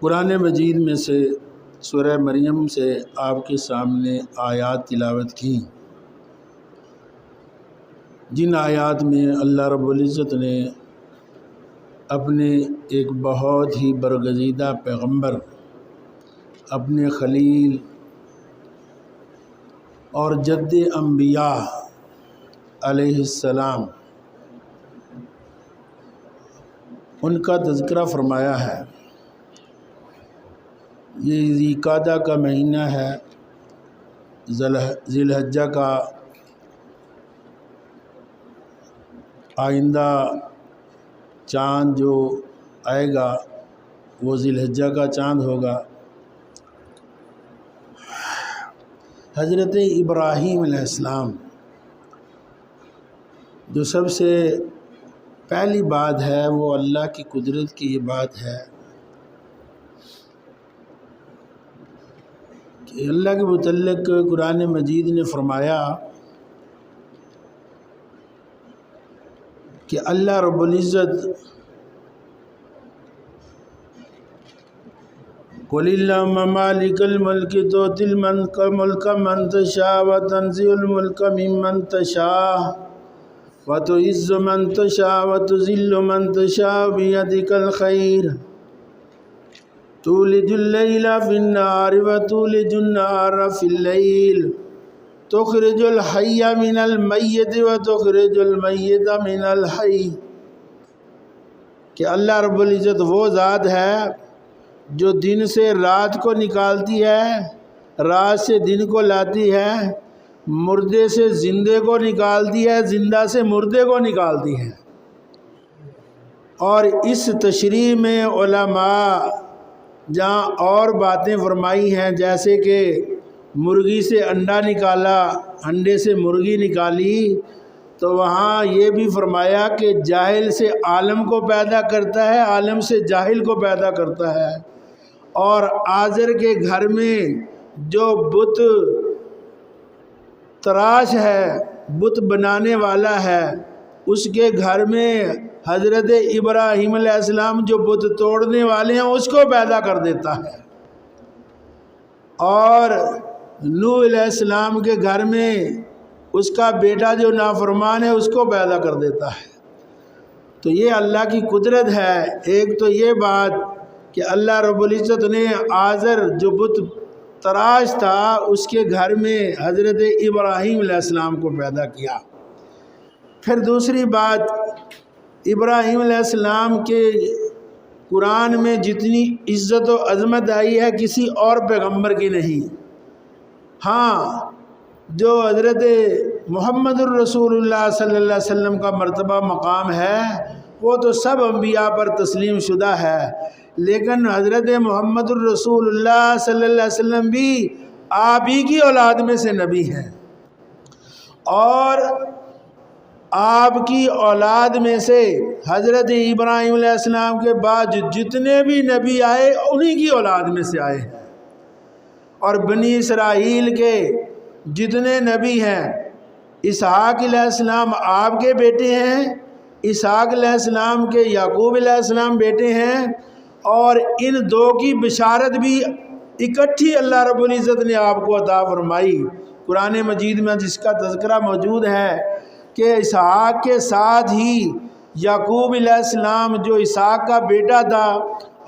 قرآن مجید میں سے سورہ مریم سے آپ کے سامنے آیات تلاوت کی، جن آیات میں اللہ رب العزت نے اپنے ایک بہت ہی برگزیدہ پیغمبر، اپنے خلیل اور جد انبیاء علیہ السلام ان کا تذکرہ فرمایا ہے۔ یہ ذی قعدہ کا مہینہ ہے، ذی الحجہ کا آئندہ چاند جو آئے گا وہ ذی الحجہ کا چاند ہوگا۔ حضرت ابراہیم علیہ السلام جو سب سے پہلی بات ہے وہ اللہ کی قدرت کی یہ بات ہے کہ اللہ کے متعلق قرآن مجید نے فرمایا کہ اللہ رب العزت قُلِ اللَّهُمَّ مَالِكَ الْمُلْكِ تُؤْتِي الْمُلْكَ مَن تَشَاءُ وَتَنزِعُ الْمُلْكَ مِمَّن تَشَاءُ وَتُعِزُّ مَن تَشَاءُ وَتُذِلُّ مَن تَشَاءُ بِيَدِكَ الْخَيْرُ تُولِجُ اللَّيْلَ فِي النَّهَارِ وَتُولِجُ النَّهَارَ فِي اللَّيْلِ تُخْرِجُ الْحَيَّ مِنَ الْمَيِّتِ وَتُخْرِجُ الْمَيِّتَ مِنَ الْحَيِّ، کہ اللہ رب العزت وہ ذات ہے جو دن سے رات کو نکالتی ہے، رات سے دن کو لاتی ہے، مردے سے زندے کو نکالتی ہے، زندہ سے مردے کو نکالتی ہے۔ اور اس تشریح میں علماء جہاں اور باتیں فرمائی ہیں، جیسے کہ مرغی سے انڈا نکالا، انڈے سے مرغی نکالی، تو وہاں یہ بھی فرمایا کہ جاہل سے عالم کو پیدا کرتا ہے، عالم سے جاہل کو پیدا کرتا ہے۔ اور آزر کے گھر میں جو بت تراش ہے، بت بنانے والا ہے، اس کے گھر میں حضرت ابراہیم علیہ السلام جو بت توڑنے والے ہیں اس کو پیدا کر دیتا ہے، اور نوح علیہ السلام کے گھر میں اس کا بیٹا جو نافرمان ہے اس کو پیدا کر دیتا ہے۔ تو یہ اللہ کی قدرت ہے۔ ایک تو یہ بات کہ اللہ رب العزت نے آزر جو بت تراش تھا اس کے گھر میں حضرت ابراہیم علیہ السلام کو پیدا کیا۔ پھر دوسری بات، ابراہیم علیہ السلام کے قرآن میں جتنی عزت و عظمت آئی ہے کسی اور پیغمبر کی نہیں۔ ہاں، جو حضرت محمد الرسول اللہ صلی اللہ علیہ وسلم کا مرتبہ مقام ہے وہ تو سب انبیاء پر تسلیم شدہ ہے، لیکن حضرت محمد الرسول اللہ صلی اللہ علیہ وسلم بھی آپ ہی کی اولاد میں سے نبی ہیں، اور آپ کی اولاد میں سے حضرت ابراہیم علیہ السلام کے بعد جتنے بھی نبی آئے انہی کی اولاد میں سے آئے ہیں۔ اور بنی اسرائیل کے جتنے نبی ہیں، اسحاق علیہ السلام آپ کے بیٹے ہیں، اسحاق علیہ السلام کے یعقوب علیہ السلام بیٹے ہیں، اور ان دو کی بشارت بھی اکٹھی اللہ رب العزت نے آپ کو عطا فرمائی۔ قرآن مجید میں جس کا تذکرہ موجود ہے کہ اسحاق کے ساتھ ہی یعقوب علیہ السلام جو اسحاق کا بیٹا تھا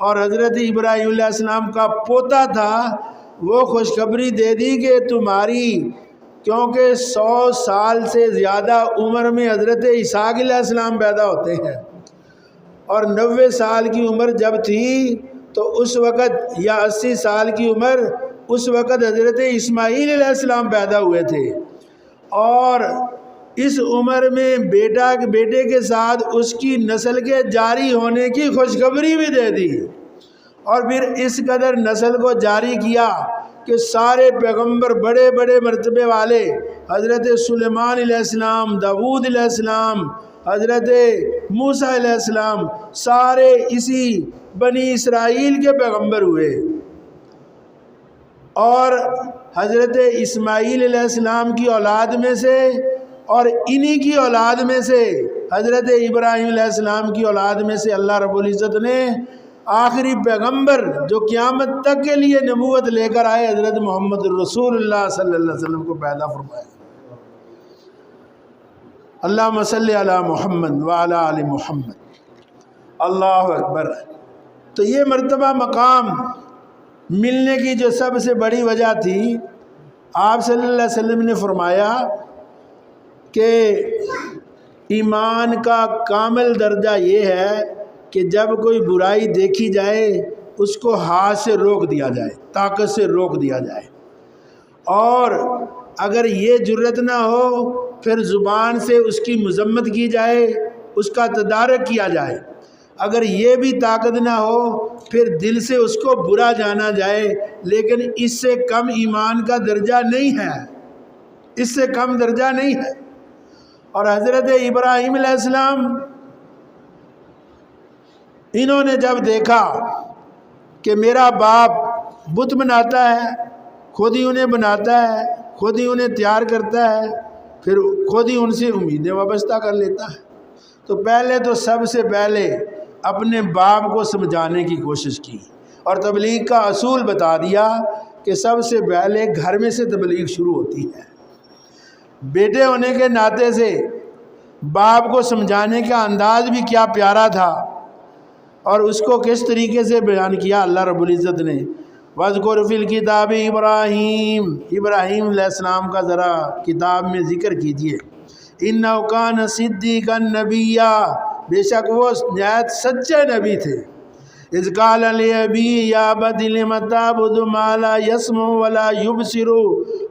اور حضرت ابراہیم علیہ السلام کا پوتا تھا، وہ خوشخبری دے دی کہ تمہاری، کیونکہ 100 سال سے زیادہ عمر میں حضرت اسحاق علیہ السلام پیدا ہوتے ہیں، اور 90 سال کی عمر جب تھی تو اس وقت، یا 80 سال کی عمر، اس وقت حضرت اسماعیل علیہ السلام پیدا ہوئے تھے، اور اس عمر میں بیٹے کے ساتھ اس کی نسل کے جاری ہونے کی خوشخبری بھی دے دی، اور پھر اس قدر نسل کو جاری کیا کہ سارے پیغمبر بڑے بڑے مرتبے والے، حضرت سلیمان علیہ السلام، داود علیہ السلام، حضرت موسیٰ علیہ السلام، سارے اسی بنی اسرائیل کے پیغمبر ہوئے۔ اور حضرت اسماعیل علیہ السلام کی اولاد میں سے اور انہی کی اولاد میں سے حضرت ابراہیم علیہ السلام کی اولاد میں سے اللہ رب العزت نے آخری پیغمبر جو قیامت تک کے لیے نبوت لے کر آئے حضرت محمد رسول اللہ صلی اللہ علیہ وسلم کو پیدا فرمایا۔ اللہم صلی علی محمد وعلی آل محمد۔ اللہ اکبر۔ تو یہ مرتبہ مقام ملنے کی جو سب سے بڑی وجہ تھی، آپ صلی اللہ علیہ وسلم نے فرمایا کہ ایمان کا کامل درجہ یہ ہے کہ جب کوئی برائی دیکھی جائے اس کو ہاتھ سے روک دیا جائے، طاقت سے روک دیا جائے، اور اگر یہ جرت نہ ہو پھر زبان سے اس کی مذمت کی جائے، اس کا تدارک کیا جائے، اگر یہ بھی طاقت نہ ہو پھر دل سے اس کو برا جانا جائے، لیکن اس سے کم ایمان کا درجہ نہیں ہے، اس سے کم درجہ نہیں ہے۔ اور حضرت ابراہیم علیہ السلام انہوں نے جب دیکھا کہ میرا باپ بت بناتا ہے، خود ہی انہیں بناتا ہے، خود ہی انہیں تیار کرتا ہے، پھر خود ہی ان سے امیدیں وابستہ کر لیتا ہے، تو پہلے تو سب سے پہلے اپنے باپ کو سمجھانے کی کوشش کی اور تبلیغ کا اصول بتا دیا کہ سب سے پہلے گھر میں سے تبلیغ شروع ہوتی ہے۔ بیٹے ہونے کے ناطے سے باپ کو سمجھانے کا انداز بھی کیا پیارا تھا، اور اس کو کس طریقے سے بیان کیا اللہ رب العزت نے۔ وَاذْكُرْ فِي الْكِتَابِ ابراہیم، ابراہیم علیہ السلام کا ذرا کتاب میں ذکر کیجئے۔ إِنَّهُ كَانَ صِدِّيقًا نَبِيًّا، بے شک وہ نہایت سچے نبی تھے۔ إِذْ قَالَ لِأَبِيهِ يَا أَبَتِ لِمَ تَعْبُدُ مَا لَا يَسْمَعُ وَلَا يُبْصِرُ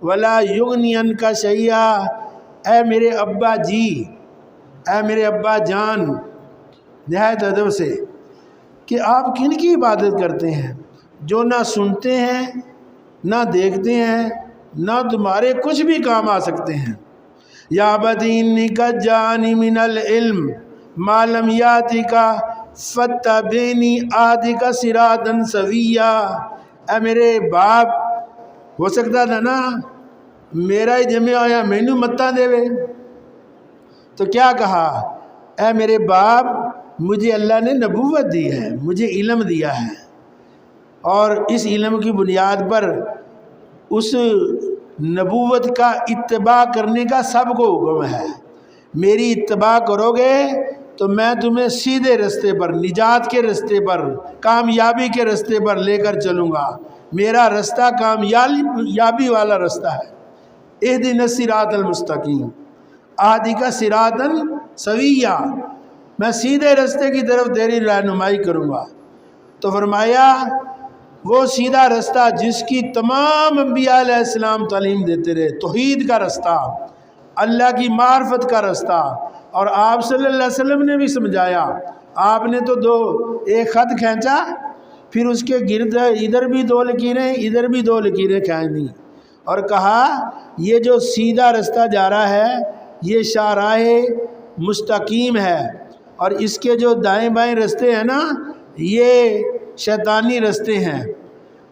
وَلَا يُغْنِي عَنْكَ شَيْئًا، اے میرے ابا جی، اے میرے ابا جان، نہایت ادب سے، کہ آپ کن کی عبادت کرتے ہیں جو نہ سنتے ہیں نہ دیکھتے ہیں نہ تمہارے کچھ بھی کام آ سکتے ہیں۔ یا ابتی انی قد جانی من العلم ما لم یاتک فاتبعنی اہدک صراطا سویا، اے میرے باپ، ہو سکتا تھا نا میرا ہی جمع آیا مینو متاں دے وے، تو کیا کہا، اے میرے باپ مجھے اللہ نے نبوت دی ہے، مجھے علم دیا ہے، اور اس علم کی بنیاد پر اس نبوت کا اتباع کرنے کا سب کو حکم ہے۔ میری اتباع کرو گے تو میں تمہیں سیدھے رستے پر، نجات کے رستے پر، کامیابی کے رستے پر لے کر چلوں گا۔ میرا رستہ کامیابی والا رستہ ہے۔ اہدنا الصراط المستقیم، اہدک صراطا سویا، میں سیدھے رستے کی طرف تیری رہنمائی کروں گا۔ تو فرمایا وہ سیدھا رستہ جس کی تمام انبیاء علیہ السلام تعلیم دیتے رہے، توحید کا رستہ، اللہ کی معرفت کا رستہ، اور آپ صلی اللہ علیہ وسلم نے بھی سمجھایا۔ آپ نے تو ایک خط کھینچا، پھر اس کے گرد ادھر بھی 2 لکیریں ادھر بھی 2 لکیریں کھینچ دیں، اور کہا یہ جو سیدھا رستہ جا رہا ہے یہ شاہراہ مستقیم ہے، اور اس کے جو دائیں بائیں رستے ہیں نا یہ شیطانی رستے ہیں۔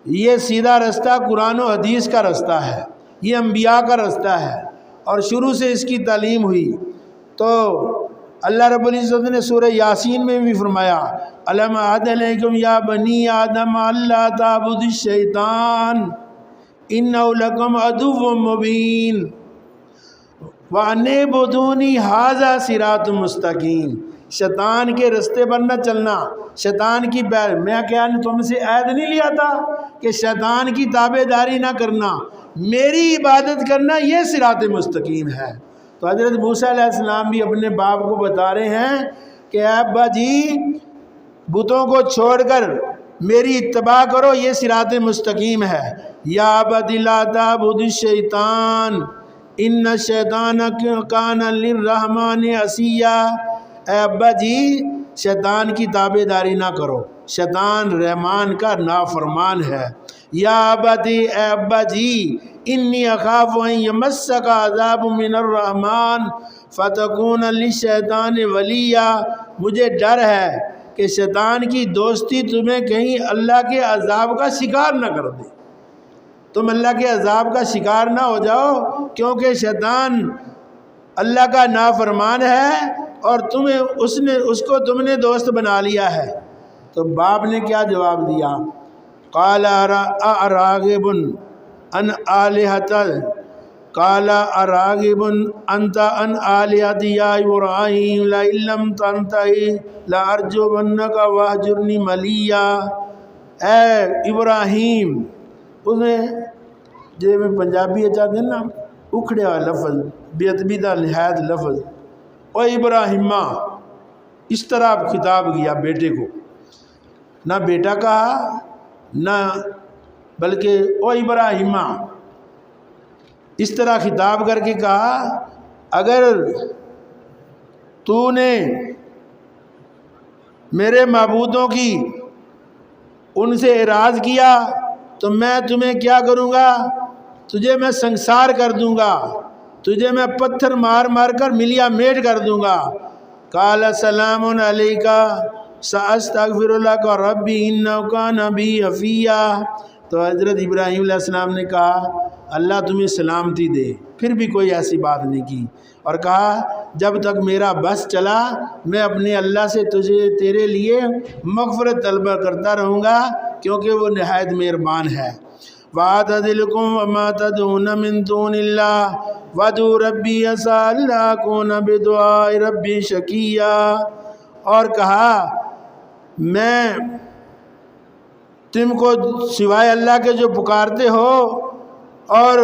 یہ سیدھا رستہ قرآن و حدیث کا رستہ ہے، یہ انبیاء کا رستہ ہے، اور شروع سے اس کی تعلیم ہوئی۔ تو اللہ رب العزت نے سورہ یاسین میں بھی فرمایا، الم اعہد الیکم یا بنی آدم الا تعبدوا الشیطان انہ لکم عدو مبین وَأَنِ اعْبُدُونِی ھَذَا صِرَاطٌ مُسْتَقِیم، شیطان کے رستے پر نہ چلنا، شیطان کی میں کیا تم سے عہد نہیں لیا تھا کہ شیطان کی تابع داری نہ کرنا، میری عبادت کرنا، یہ صراط مستقیم ہے۔ تو حضرت موسیٰ علیہ السلام بھی اپنے باپ کو بتا رہے ہیں کہ اے ابا جی بتوں کو چھوڑ کر میری اتباع کرو، یہ صراط مستقیم ہے۔ یا ابت لا تعبد الشیطان ان الشیطان کان للرحمن عصیا، اے ابا جی شیطان کی تابع داری نہ کرو، شیطان رحمان کا نافرمان ہے۔ یا ابتی، اے ابا جی، انی اخاف ان یمسک عذاب من الرحمن فتکون للشیطان ولیا، مجھے ڈر ہے کہ شیطان کی دوستی تمہیں کہیں اللہ کے عذاب کا شکار نہ کر دے، تم اللہ کے عذاب کا شکار نہ ہو جاؤ، کیونکہ شیطان اللہ کا نافرمان ہے اور اس کو تم نے دوست بنا لیا ہے۔ تو تو باپ نے کیا جواب دیا؟ قال اراغب ان آلہتی قال اراغب انت ان آلہتی یا ابراہیم لئن لم تنتہی لارجمنک واہجرنی ملیا۔ اے ابراہیم، اس نے جی میں پنجابی چاہتے ہیں نا اکھڑیا ہوا لفظ، بے ادبی دا نہایت لفظ، او ابراہیمہ، اس طرح خطاب کیا بیٹے کو، نہ بیٹا کہا نہ بلکہ او ابراہیمہ، اس طرح خطاب کر کے کہا اگر تو نے میرے معبودوں کی ان سے اعراض کیا تو میں تمہیں کیا کروں گا؟ تجھے میں سنسار کر دوں گا، تجھے میں پتھر مار مار کر ملیا میٹ کر دوں گا۔ قال سلام علیک ساستغفر لک ربی انہ کان بی حفیا۔ تو حضرت ابراہیم علیہ السلام نے کہا اللہ تمہیں سلامتی دے، پھر بھی کوئی ایسی بات نہیں کی، اور کہا جب تک میرا بس چلا میں اپنے اللہ سے تیرے لیے مغفرت طلب کرتا رہوں گا، کیونکہ وہ نہایت مہربان ہے۔ وَأَعْتَزِلُكُمْ وَمَا تَدْعُونَ مِن دُونِ اللَّهِ وَأَدْعُو رَبِّي عَسَىٰ أَلَّا أَكُونَ بِدُعَاءِ رَبِّي شَقِيًّا۔ اور کہا میں تم کو سوائے اللہ کے جو پکارتے ہو اور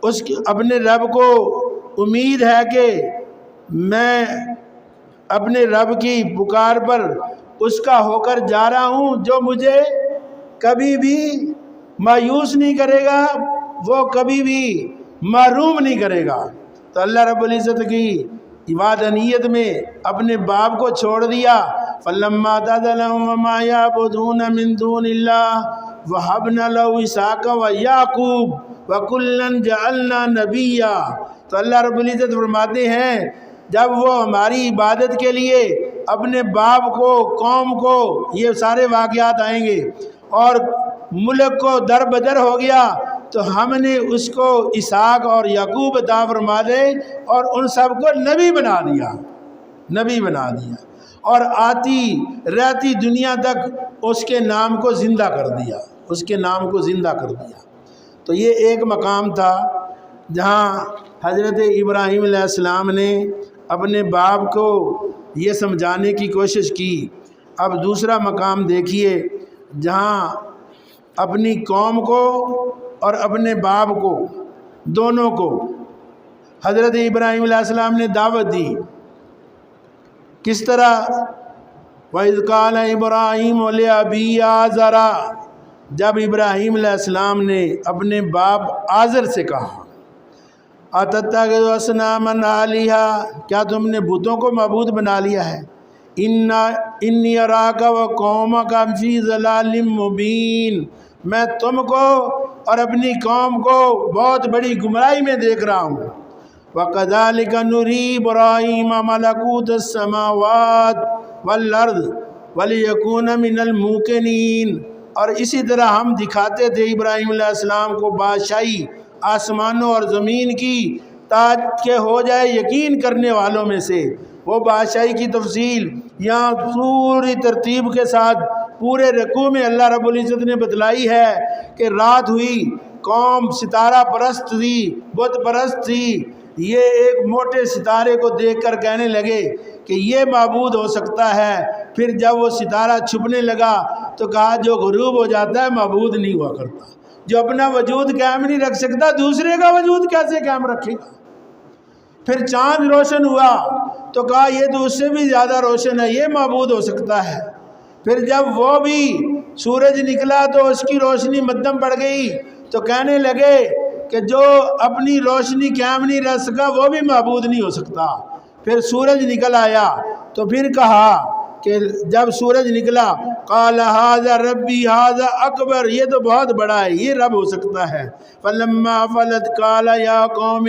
اس اپنے رب کو امید ہے کہ میں اپنے رب کی پکار پر اس کا ہو کر جا رہا ہوں، جو مجھے کبھی بھی مایوس نہیں کرے گا، وہ کبھی بھی محروم نہیں کرے گا۔ تو اللہ رب العزت کی وحدانیت میں اپنے باپ کو چھوڑ دیا۔ فَلَمَّا اعْتَزَلَهُمْ وَمَا يَعْبُدُونَ مِن دُونِ اللَّهِ وَهَبْنَا لَهُ إِسْحَاقَ وَيَعْقُوبَ وَكُلًّا جَعَلْنَا نَبِيًّا۔ تو اللہ رب العزت فرماتے ہیں جب وہ ہماری عبادت کے لیے اپنے باپ کو، قوم کو، یہ سارے واقعات آئیں گے، اور ملک کو در بدر ہو گیا تو ہم نے اس کو اسحاق اور یعقوب عطا فرما دے اور ان سب کو نبی بنا دیا، نبی بنا دیا، اور آتی رہتی دنیا تک اس کے نام کو زندہ کر دیا، اس کے نام کو زندہ کر دیا۔ تو یہ ایک مقام تھا جہاں حضرت ابراہیم علیہ السلام نے اپنے باپ کو یہ سمجھانے کی کوشش کی۔ اب دوسرا مقام دیکھیے جہاں اپنی قوم کو اور اپنے باپ کو، دونوں کو حضرت ابراہیم علیہ السلام نے دعوت دی۔ کس طرح؟ وَإِذْ قَالَ إِبْرَاهِيمُ لِأَبِيهِ آزَرَ، جب ابراہیم علیہ السلام نے اپنے باپ آزر سے کہا أَتَتَّخِذُ أَصْنَامًا آلِهَةً، کیا تم نے بتوں کو معبود بنا لیا ہے؟ إِنِّي أَرَاكَ وَقَوْمَكَ فِي ضَلَالٍ مُّبِينٍ، میں تم کو اور اپنی قوم کو بہت بڑی گمراہی میں دیکھ رہا ہوں۔ وَكَذَلِكَ نُرِي إِبْرَاهِيمَ مَلَكُوتَ السَّمَاوَاتِ وَالْأَرْضِ وَلِيَكُونَ مِنَ الْمُوقِنِينَ، اور اسی طرح ہم دکھاتے تھے ابراہیم علیہ السلام کو بادشاہی آسمانوں اور زمین کی، تاکہ ہو جائے یقین کرنے والوں میں سے۔ وہ بادشاہی کی تفصیل یہاں پوری ترتیب کے ساتھ پورے رکوع میں اللہ رب العزت نے بتلائی ہے کہ رات ہوئی، قوم ستارہ پرست تھی، بت پرست تھی، یہ ایک موٹے ستارے کو دیکھ کر کہنے لگے کہ یہ معبود ہو سکتا ہے، پھر جب وہ ستارہ چھپنے لگا تو کہا جو غروب ہو جاتا ہے معبود نہیں ہوا کرتا، جو اپنا وجود قائم نہیں رکھ سکتا دوسرے کا وجود کیسے قائم رکھے گا۔ پھر چاند روشن ہوا تو کہا یہ تو اس سے بھی زیادہ روشن ہے، یہ معبود ہو سکتا ہے۔ پھر جب وہ بھی سورج نکلا تو اس کی روشنی مدھم پڑ گئی تو کہنے لگے کہ جو اپنی روشنی قائم نہیں رہ سکا وہ بھی معبود نہیں ہو سکتا۔ پھر سورج نکل آیا تو پھر کہا کہ جب سورج نکلا قال ھذا ربی ھذا اکبر، یہ تو بہت بڑا ہے، یہ رب ہو سکتا ہے۔ فلما افلت قال یا قوم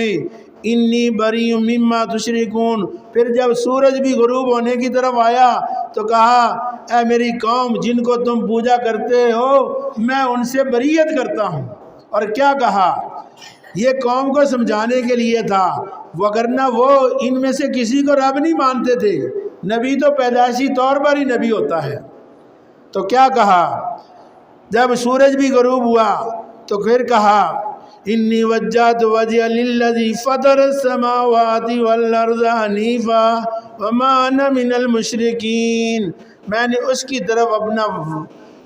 انی بری مما تشرکون، پھر جب سورج بھی غروب ہونے کی طرف آیا تو کہا اے میری قوم جن کو تم پوجا کرتے ہو میں ان سے بریت کرتا ہوں۔ اور کیا کہا؟ یہ قوم کو سمجھانے کے لیے تھا، وگرنہ وہ ان میں سے کسی کو رب نہیں مانتے تھے۔ نبی تو پیدائشی طور پر ہی نبی ہوتا ہے، تو کیا کہا؟ جب سورج بھی غروب ہوا تو پھر کہا انی وجہت وجہ للذی فطر السماوات والارض حنیفا وما انا من المشرکین، میں نے اس کی طرف اپنا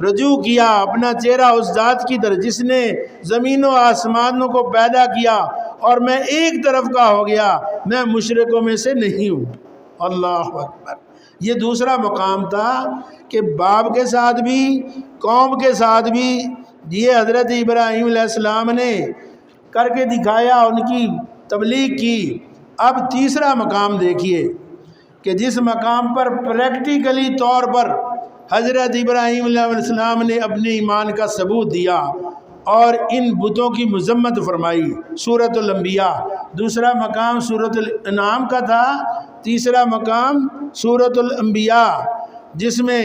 رجوع کیا، اپنا چہرہ اس ذات کی طرف جس نے زمین و آسمانوں کو پیدا کیا، اور میں ایک طرف کا ہو گیا، میں مشرکوں میں سے نہیں ہوں۔ اللہ اکبر۔ یہ دوسرا مقام تھا کہ باپ کے ساتھ بھی قوم کے ساتھ بھی یہ حضرت ابراہیم علیہ السلام نے کر کے دکھایا، ان کی تبلیغ کی۔ اب تیسرا مقام دیکھیے کہ جس مقام پر پریکٹیکلی طور پر حضرت ابراہیم علیہ السلام نے اپنے ایمان کا ثبوت دیا اور ان بتوں کی مذمت فرمائی، سورۃ الانبیاء۔ دوسرا مقام سورۃ الانعام کا تھا، تیسرا مقام سورۃ الانبیاء، جس میں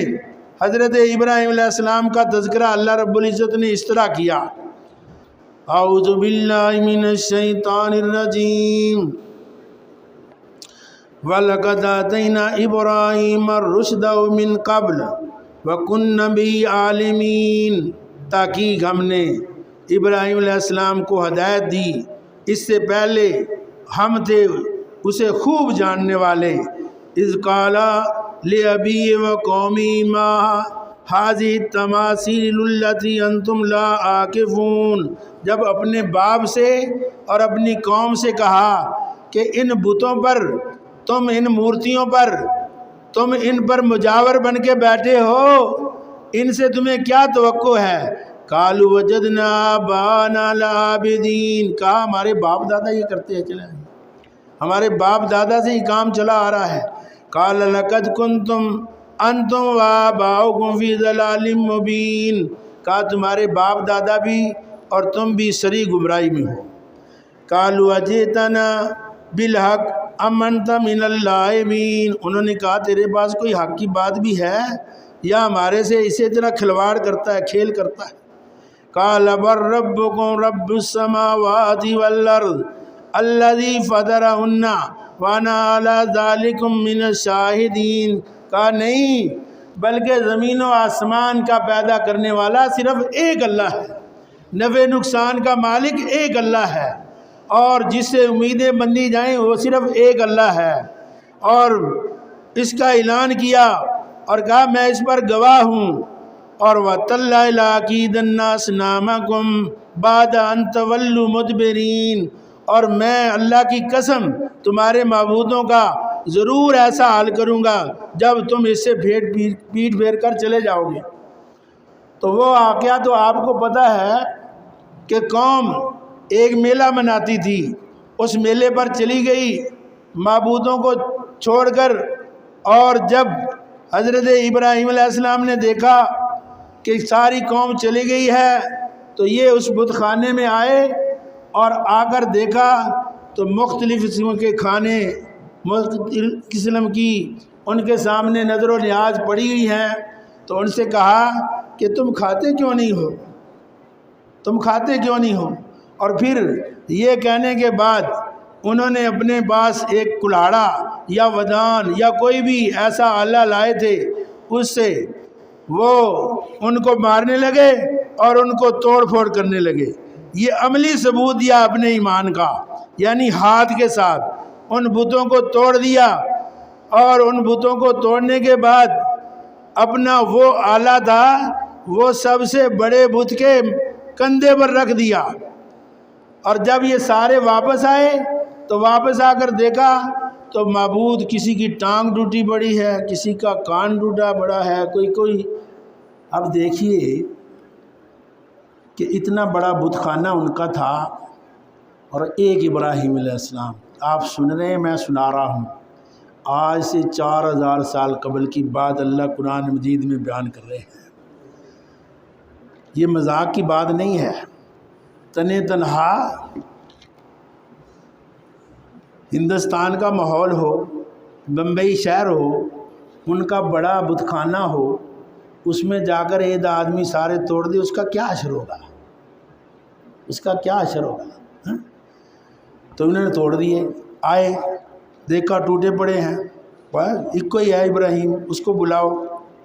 حضرت ابراہیم علیہ السلام کا تذکرہ اللہ رب العزت نے اس طرح کیا، اعوذ باللہ من الشیطان الرجیم وَلَقَدْ آتَيْنَا إِبْرَاهِيمَ الرُّشْدَ مِنْ قَبْلُ وَكُنَّا بِهِ عَالِمِينَ۔ تحقیق ہم نے ابراہیم علیہ السلام کو ہدایت دی، اس سے پہلے ہم تھے اسے خوب جاننے والے۔ اذ قال لأبيه وقومه ما هذه التماثيل التي انتم لا عاکفون، جب اپنے باپ سے اور اپنی قوم سے کہا کہ ان بتوں پر، تم ان مورتیوں پر، تم ان پر مجاور بن کے بیٹھے ہو، ان سے تمہیں کیا توقع ہے؟ قالوا وجدنا آباءنا لعابدین، کہا ہمارے باپ دادا یہ کرتے ہیں، چلے ہمارے باپ دادا سے یہ کام چلا آ رہا ہے۔ قال لقد کنتم انتم وآباؤکم فی ضلال مبین، کہا تمہارے باپ دادا بھی اور تم بھی سری گمراہی میں ہو۔ قالوا اجئتنا بالحق ام انت من اللاعبین، انہوں نے کہا تیرے پاس کوئی حق کی بات بھی ہے یا ہمارے سے اسی طرح کھلواڑ کرتا ہے، کھیل کرتا ہے؟ قال بل ربکم رب السماوات والارض الذی فطرہن وانا علی ذالکم من الشاہدین، کہا نہیں، بلکہ زمین و آسمان کا پیدا کرنے والا صرف ایک اللہ ہے، نفع نقصان کا مالک ایک اللہ ہے، اور جس سے امیدیں بندی جائیں وہ صرف ایک اللہ ہے، اور اس کا اعلان کیا اور کہا میں اس پر گواہ ہوں، اور وَتَاللَّهِ لَأَكِيدَنَّ أَصْنَامَكُمْ بَعْدَ أَن تَوَلُّوا مُدْبِرِينَ، اور میں اللہ کی قسم تمہارے معبودوں کا ضرور ایسا حال کروں گا جب تم اس سے پیٹ پھیر کر چلے جاؤ گے۔ تو وہ واقعہ تو آپ کو پتہ ہے کہ قوم ایک میلہ مناتی تھی، اس میلے پر چلی گئی معبودوں کو چھوڑ کر، اور جب حضرت ابراہیم علیہ السلام نے دیکھا کہ ساری قوم چلی گئی ہے تو یہ اس بت خانے میں آئے، اور آ کر دیکھا تو مختلف قسم کے کھانے، مختلف قسم کی ان کے سامنے نظر و نیاز پڑی ہوئی ہیں، تو ان سے کہا کہ تم کھاتے کیوں نہیں ہو، تم کھاتے کیوں نہیں ہو؟ اور پھر یہ کہنے کے بعد انہوں نے اپنے پاس ایک کلاڑا یا ودان یا کوئی بھی ایسا آلہ لائے تھے، اس سے وہ ان کو مارنے لگے اور ان کو توڑ پھوڑ کرنے لگے۔ یہ عملی ثبوت دیا اپنے ایمان کا، یعنی ہاتھ کے ساتھ ان بتوں کو توڑ دیا، اور ان بتوں کو توڑنے کے بعد اپنا وہ آلہ تھا وہ سب سے بڑے بت کے کندھے پر رکھ دیا، اور جب یہ سارے واپس آئے تو واپس آ کر دیکھا تو معبود کسی کی ٹانگ ٹوٹی پڑی ہے، کسی کا کان ٹوٹا پڑا ہے، کوئی۔ اب دیکھیے کہ اتنا بڑا بت خانہ ان کا تھا، اور ایک ابراہیم علیہ السلام، آپ سن رہے ہیں، میں سنا رہا ہوں، آج سے 4000 سال قبل کی بات اللہ قرآن مجید میں بیان کر رہے ہیں۔ یہ مذاق کی بات نہیں ہے۔ تنے تنہا ہندوستان کا ماحول ہو، بمبئی شہر ہو، ان کا بڑا بت خانہ ہو، اس میں جا کر ایک آدمی سارے توڑ دے، اس کا کیا اثر ہوگا؟ اس کا کیا اثر ہوگا؟ تو انہوں نے توڑ دیے، آئے دیکھا ٹوٹے پڑے ہیں، ایک کوئی ہے ابراہیم، اس کو بلاؤ،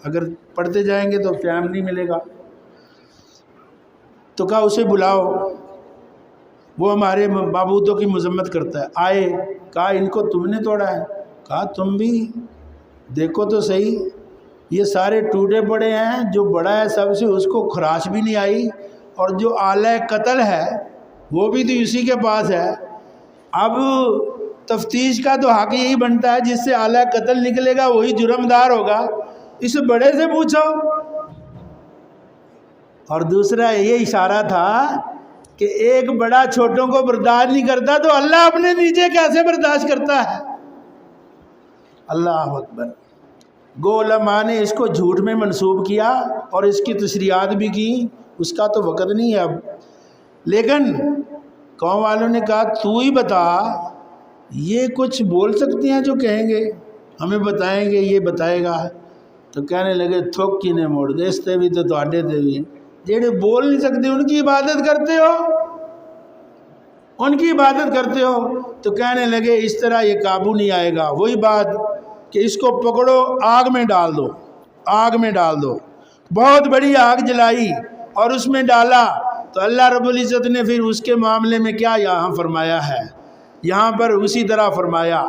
اگر پڑھتے جائیں گے تو ٹائم نہیں ملے گا۔ تو کہا اسے بلاؤ، وہ ہمارے معبودوں کی مذمت کرتا ہے۔ آئے، کہا ان کو تم نے توڑا ہے؟ کہا تم بھی دیکھو تو صحیح، یہ سارے ٹوٹے پڑے ہیں، جو بڑا ہے سب سے اس کو خراش بھی نہیں آئی، اور جو آلہ قتل ہے وہ بھی تو اسی کے پاس ہے۔ اب تفتیش کا تو حق یہی بنتا ہے، جس سے آلہ قتل نکلے گا وہی جرمدار ہوگا، اس بڑے سے پوچھو۔ اور دوسرا یہ اشارہ تھا کہ ایک بڑا چھوٹوں کو برداشت نہیں کرتا تو اللہ اپنے نیچے کیسے برداشت کرتا ہے؟ اللہ اکبر۔ گو علماء نے اس کو جھوٹ میں منسوب کیا اور اس کی تشریحات بھی کی، اس کا تو وقت نہیں ہے اب، لیکن قوم والوں نے کہا تو ہی بتا، یہ کچھ بول سکتے ہیں جو کہیں گے، ہمیں بتائیں گے، یہ بتائے گا۔ تو کہنے لگے تھوک کی نے موڑ دے، اس تے بھی تو تواڈے تے بھی، جہے بول نہیں سکتے ان کی عبادت کرتے ہو، ان کی عبادت کرتے ہو۔ تو کہنے لگے اس طرح یہ قابو نہیں آئے گا، وہی بات کہ اس کو پکڑو، آگ میں ڈال دو، آگ میں ڈال دو۔ بہت بڑی آگ جلائی اور اس میں ڈالا، تو اللہ رب العزت نے پھر اس کے معاملے میں کیا یہاں فرمایا ہے، یہاں پر اسی طرح فرمایا۔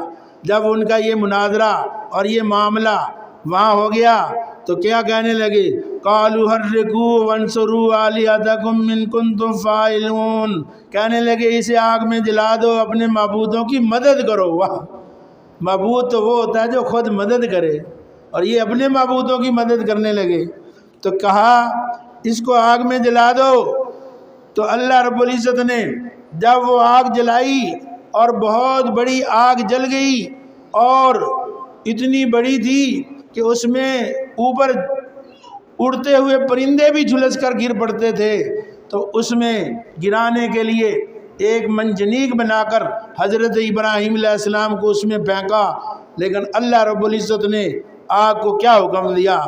جب ان کا یہ مناظرہ اور یہ معاملہ وہاں ہو گیا تو کیا کہنے لگے، قالوا حرقوا وانصروا آلہتکم ان کنتم فاعلون، کہنے لگے اسے آگ میں جلا دو، اپنے معبودوں کی مدد کرو۔ واہ، معبود تو وہ ہوتا ہے جو خود مدد کرے، اور یہ اپنے معبودوں کی مدد کرنے لگے۔ تو کہا اس کو آگ میں جلا دو۔ تو اللہ رب العزت نے جب وہ آگ جلائی اور بہت بڑی آگ جل گئی، اور اتنی بڑی تھی کہ اس میں اوپر اڑتے ہوئے پرندے بھی جھلس کر گر پڑتے تھے، تو اس میں گرانے کے لیے ایک منجنیق بنا کر حضرت ابراہیم علیہ السلام کو اس میں پھینکا، لیکن اللہ رب العزت نے آگ کو کیا حکم دیا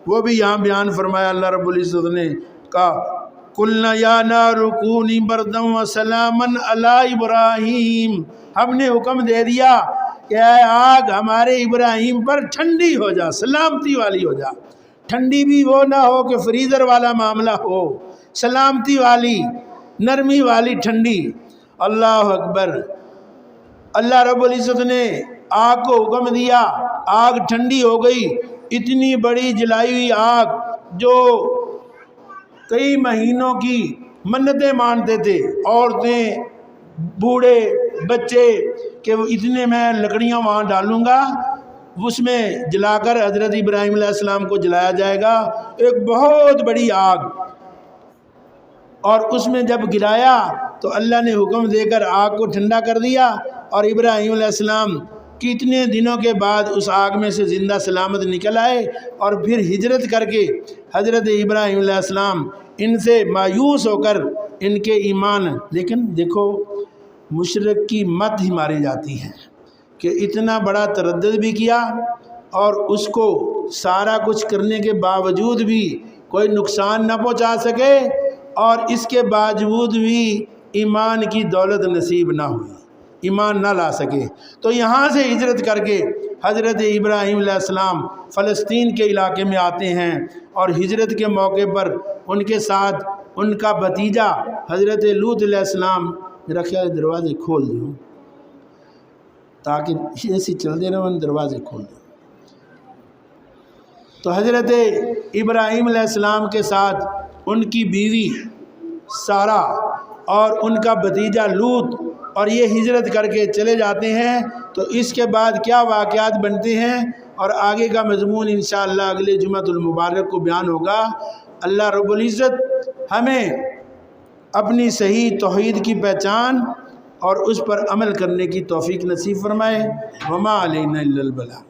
وہ بھی یہاں بیان فرمایا۔ اللہ رب العزت نے کہا قُلْنَا يَا نَارُ كُونِي بَرْدًا وَسَلَامًا عَلَىٰ إِبْرَاهِيمَ، ہم نے حکم دے دیا کہ اے آگ ہمارے ابراہیم پر ٹھنڈی ہو جا، سلامتی والی ہو جا، ٹھنڈی بھی وہ نہ ہو کہ فریزر والا معاملہ ہو، سلامتی والی، نرمی والی ٹھنڈی۔ اللہ اکبر۔ اللہ رب العزت نے آگ کو حکم دیا، آگ ٹھنڈی ہو گئی، اتنی بڑی جلائی ہوئی آگ جو کئی مہینوں کی منتیں مانتے تھے عورتیں، بوڑھے، بچے، کہ وہ اتنے میں لکڑیاں وہاں ڈالوں گا، اس میں جلا کر حضرت ابراہیم علیہ السلام کو جلایا جائے گا، ایک بہت بڑی آگ۔ اور اس میں جب گرایا تو اللہ نے حکم دے کر آگ کو ٹھنڈا کر دیا، اور ابراہیم علیہ السلام کتنے دنوں کے بعد اس آگ میں سے زندہ سلامت نکل آئے، اور پھر ہجرت کر کے حضرت ابراہیم علیہ السلام ان سے مایوس ہو کر ان کے ایمان، لیکن دیکھو مشرک کی مت ہی ماری جاتی ہے کہ اتنا بڑا تردد بھی کیا، اور اس کو سارا کچھ کرنے کے باوجود بھی کوئی نقصان نہ پہنچا سکے، اور اس کے باوجود بھی ایمان کی دولت نصیب نہ ہوئی، ایمان نہ لا سکے۔ تو یہاں سے ہجرت کر کے حضرت ابراہیم علیہ السلام فلسطین کے علاقے میں آتے ہیں، اور ہجرت کے موقع پر ان کے ساتھ ان کا بھتیجا حضرت لوط علیہ السلام، میرا خیال دروازے کھول دوں تاکہ ایسی چلتے رہو، دروازے کھول دوں۔ تو حضرت ابراہیم علیہ السلام کے ساتھ ان کی بیوی سارہ اور ان کا بھتیجا لوط، اور یہ ہجرت کر کے چلے جاتے ہیں۔ تو اس کے بعد کیا واقعات بنتے ہیں اور آگے کا مضمون انشاءاللہ اگلے جمعۃ المبارک کو بیان ہوگا۔ اللہ رب العزت ہمیں اپنی صحیح توحید کی پہچان اور اس پر عمل کرنے کی توفیق نصیب فرمائے۔ وما علینا الا البلاغ۔